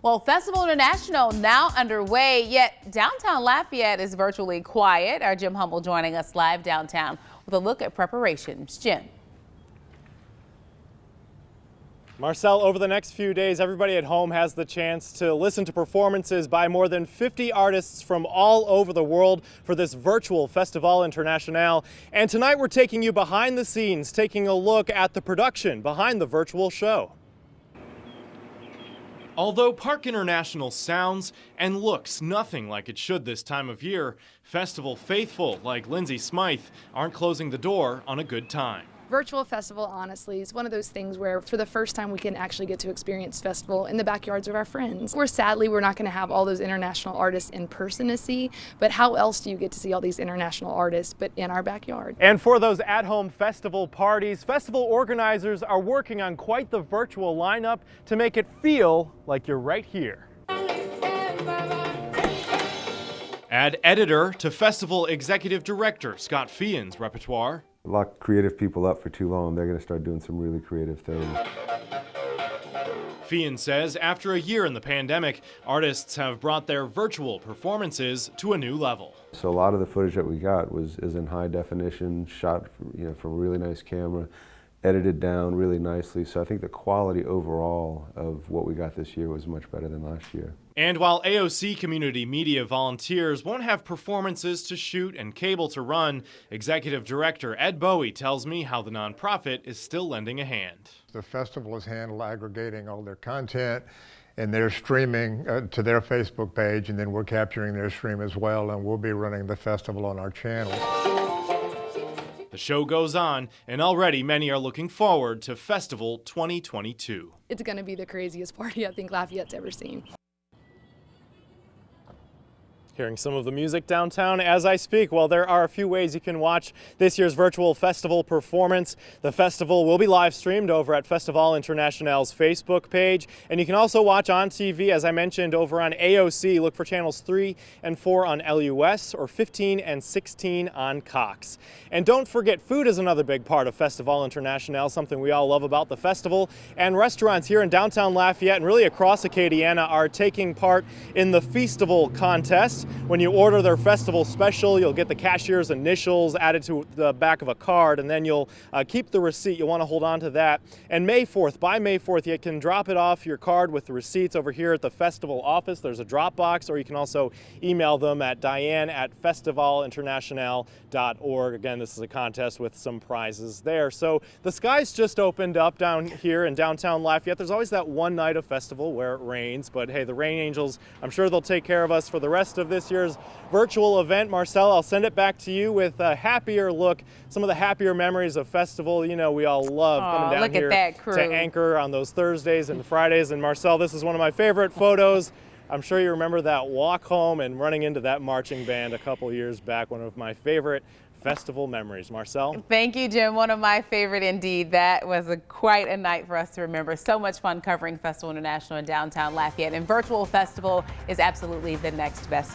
Well, Festival International now underway, yet downtown Lafayette is virtually quiet. Our Jim Humble joining us live downtown with a look at preparations. Jim. Marcel, over the next few days, everybody at home has the chance to listen to performances by more than 50 artists from all over the world for this virtual Festival International. And tonight we're taking you behind the scenes, taking a look at the production behind the virtual show. Although Park International sounds and looks nothing like it should this time of year, festival faithful like Lindsay Smythe aren't closing the door on a good time. Virtual festival, honestly, is one of those things where for the first time we can actually get to experience festival in the backyards of our friends. Sadly, we're not going to have all those international artists in person to see, but how else do you get to see all these international artists but in our backyard? And for those at-home festival parties, festival organizers are working on quite the virtual lineup to make it feel like you're right here. Add editor to festival executive director Scott Feehan's repertoire. Lock creative people up for too long, they're going to start doing some really creative things. Feehan says after a year in the pandemic, artists have brought their virtual performances to a new level. So a lot of the footage that we got is in high definition, shot from a really nice camera, edited down really nicely. So I think the quality overall of what we got this year was much better than last year. And while AOC community media volunteers won't have performances to shoot and cable to run, Executive Director Ed Bowie tells me how the nonprofit is still lending a hand. The festival has handled aggregating all their content and they're streaming to their Facebook page, and then we're capturing their stream as well, and we'll be running the festival on our channels. The show goes on, and already many are looking forward to Festival 2022. It's going to be the craziest party I think Lafayette's ever seen. Hearing some of the music downtown as I speak. Well, there are a few ways you can watch this year's virtual festival performance. The festival will be live streamed over at Festival International's Facebook page, and you can also watch on TV, as I mentioned, over on AOC. Look for channels 3 and 4 on LUS or 15 and 16 on Cox. And don't forget, food is another big part of Festival International, something we all love about the festival. And restaurants here in downtown Lafayette and really across Acadiana are taking part in the Feastival contest. When you order their festival special, you'll get the cashier's initials added to the back of a card, and then you'll keep the receipt. You'll want to hold on to that. And May 4th, by May 4th, you can drop it off your card with the receipts over here at the festival office. There's a drop box, or you can also email them at diane@festivalinternational.org. Again, this is a contest with some prizes there. So the skies just opened up down here in downtown Lafayette. There's always that one night of festival where it rains, but hey, the rain angels, I'm sure they'll take care of us for the rest of this year's virtual event. Marcel, I'll send it back to you with a happier look, some of the happier memories of festival. You know, we all love coming down here to Anchor on those Thursdays and Fridays. And Marcel, this is one of my favorite photos. I'm sure you remember that walk home and running into that marching band a couple years back, one of my favorite festival memories. Marcel? Thank you, Jim. One of my favorite indeed. That was quite a night for us to remember. So much fun covering Festival International in downtown Lafayette. And virtual festival is absolutely the next best